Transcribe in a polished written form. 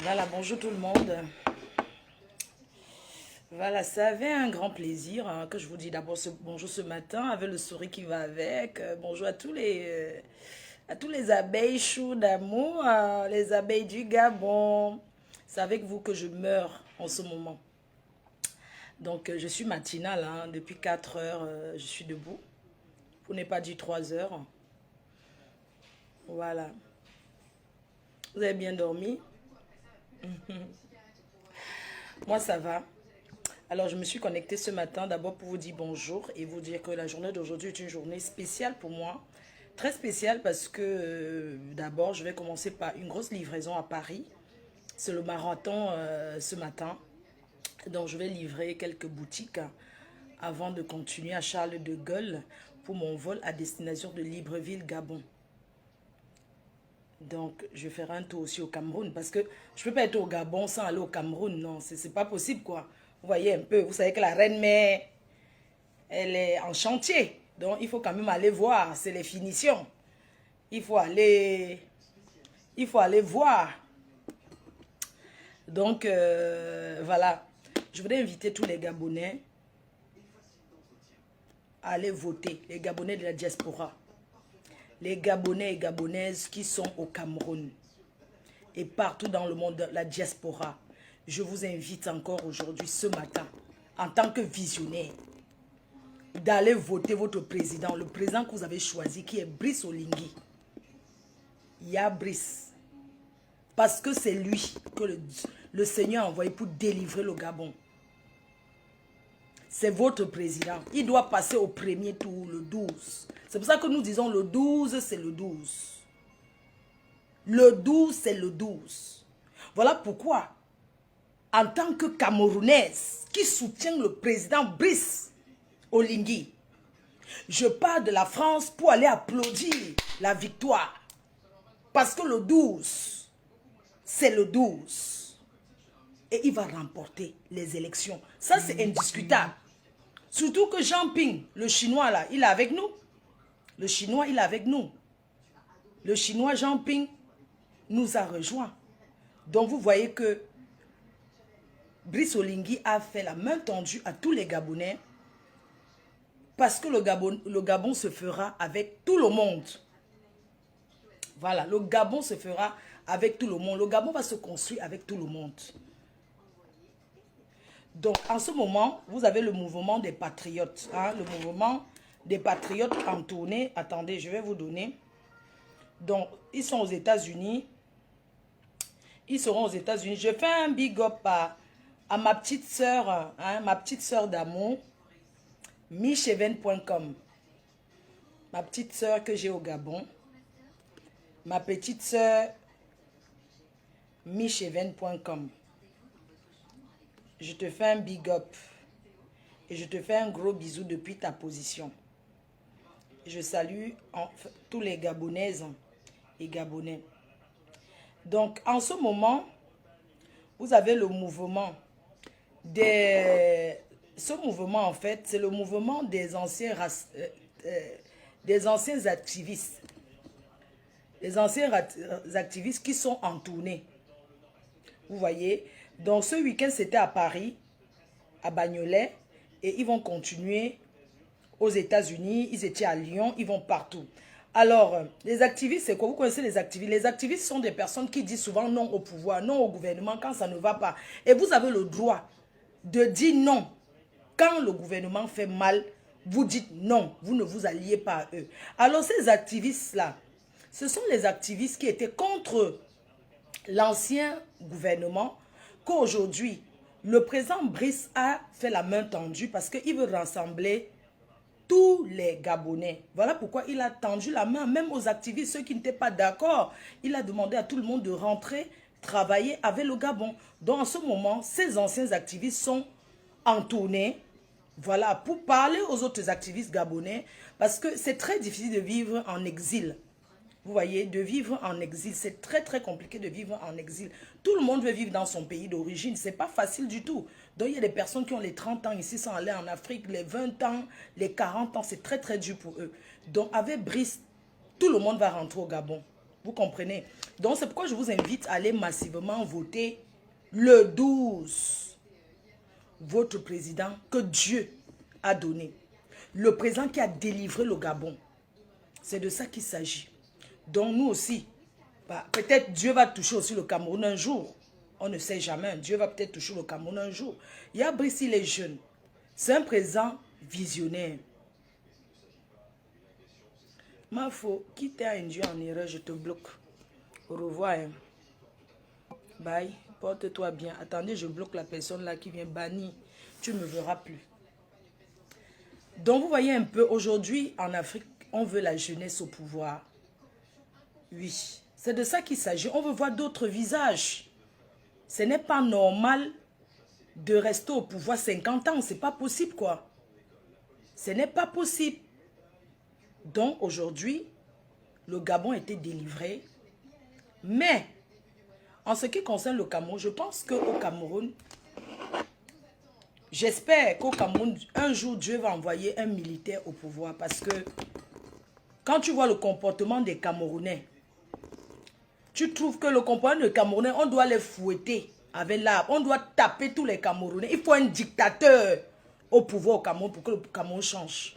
Voilà, bonjour tout le monde. Voilà, ça avait un grand plaisir que je vous dis d'abord bonjour ce matin avec le sourire qui va avec. Bonjour à tous les abeilles chou d'amour, les abeilles du Gabon. C'est avec vous que je meurs en ce moment. Donc, je suis matinale, depuis 4 heures, je suis debout. Pour ne pas dire 3 heures. Voilà. Vous avez bien dormi? Moi, ça va. Alors, je me suis connectée ce matin d'abord pour vous dire bonjour et vous dire que la journée d'aujourd'hui est une journée spéciale pour moi. Très spéciale parce que d'abord, je vais commencer par une grosse livraison à Paris. C'est le marathon ce matin. Donc, je vais livrer quelques boutiques avant de continuer à Charles de Gaulle pour mon vol à destination de Libreville, Gabon. Donc, je ferai un tour aussi au Cameroun parce que je ne peux pas être au Gabon sans aller au Cameroun. Non, c'est pas possible, quoi. Vous voyez un peu, vous savez que la reine-mère, elle est en chantier. Donc, il faut quand même aller voir. C'est les finitions. Il faut aller, il faut aller voir. Donc, voilà. Je voudrais inviter tous les Gabonais à aller voter. Les Gabonais de la diaspora. Les Gabonais et Gabonaises qui sont au Cameroun. Et partout dans le monde, la diaspora. Je vous invite encore aujourd'hui, ce matin, en tant que visionnaire, d'aller voter votre président, le président que vous avez choisi, qui est Brice Oligui. Il y a Brice. Parce que c'est lui que le Seigneur a envoyé pour délivrer le Gabon. C'est votre président. Il doit passer au premier tour, le 12. C'est pour ça que nous disons le 12, c'est le 12. Le 12, c'est le 12. Voilà pourquoi, en tant que Camerounaise qui soutient le président Brice Oligui, je pars de la France pour aller applaudir la victoire. Parce que le 12, c'est le 12. Et il va remporter les élections. Ça, c'est indiscutable. Surtout que Jean Ping, le Chinois là, il est avec nous. Le Chinois, il est avec nous. Le Chinois Jean Ping nous a rejoints. Donc vous voyez que Brice Oligui a fait la main tendue à tous les Gabonais parce que le Gabon se fera avec tout le monde. Voilà, le Gabon se fera avec tout le monde. Le Gabon va se construire avec tout le monde. Donc, en ce moment, vous avez le mouvement des patriotes. Le mouvement des patriotes en tournée. Attendez, je vais vous donner. Donc, ils sont aux États-Unis. Ils seront aux États-Unis. Je fais un big up à ma petite sœur, ma petite sœur d'amour, micheven.com. Ma petite sœur que j'ai au Gabon. Ma petite sœur, micheven.com. Je te fais un big up. Et je te fais un gros bisou depuis ta position. Je salue tous les Gabonaises et Gabonais. Donc, en ce moment, vous avez le mouvement des... Ce mouvement, en fait, c'est le mouvement des anciens activistes. Les anciens activistes qui sont en tournée. Vous voyez? Donc, ce week-end, c'était à Paris, à Bagnolet, et ils vont continuer aux États-Unis, ils étaient à Lyon, ils vont partout. Alors, les activistes, c'est quoi? Vous connaissez les activistes? Les activistes sont des personnes qui disent souvent non au pouvoir, non au gouvernement quand ça ne va pas. Et vous avez le droit de dire non. Quand le gouvernement fait mal, vous dites non, vous ne vous alliez pas à eux. Alors, ces activistes-là, ce sont les activistes qui étaient contre l'ancien gouvernement, qu'aujourd'hui, le président Brice a fait la main tendue parce qu'il veut rassembler tous les Gabonais. Voilà pourquoi il a tendu la main, même aux activistes, ceux qui n'étaient pas d'accord. Il a demandé à tout le monde de rentrer, travailler avec le Gabon. Donc en ce moment, ces anciens activistes sont en tournée, voilà, pour parler aux autres activistes gabonais, parce que c'est très difficile de vivre en exil. Vous voyez, de vivre en exil, c'est très très compliqué de vivre en exil. Tout le monde veut vivre dans son pays d'origine, c'est pas facile du tout. Donc il y a des personnes qui ont les 30 ans ici sans aller en Afrique, les 20 ans, les 40 ans, c'est très très dur pour eux. Donc avec Brice, tout le monde va rentrer au Gabon. Vous comprenez? Donc, c'est pourquoi je vous invite à aller massivement voter le 12. Votre président que Dieu a donné. Le président qui a délivré le Gabon. C'est de ça qu'il s'agit. Donc, nous aussi, bah, peut-être Dieu va toucher aussi le Cameroun un jour. On ne sait jamais. Dieu va peut-être toucher le Cameroun un jour. Il y a Brice, les jeunes. C'est un président visionnaire. Mafo, qui t'a induit en erreur, je te bloque. Au revoir. Hein. Bye. Porte-toi bien. Attendez, je bloque la personne là qui vient bannir. Tu ne me verras plus. Donc, vous voyez un peu, aujourd'hui, en Afrique, on veut la jeunesse au pouvoir. Oui. C'est de ça qu'il s'agit. On veut voir d'autres visages. Ce n'est pas normal de rester au pouvoir 50 ans. C'est pas possible, quoi. Ce n'est pas possible. Donc, aujourd'hui, le Gabon a été délivré. Mais, en ce qui concerne le Cameroun, je pense qu'au Cameroun, j'espère qu'au Cameroun, un jour, Dieu va envoyer un militaire au pouvoir. Parce que, quand tu vois le comportement des Camerounais, tu trouves que le comportement des Camerounais, on doit les fouetter avec l'arbre. On doit taper tous les Camerounais. Il faut un dictateur au pouvoir au Cameroun pour que le Cameroun change.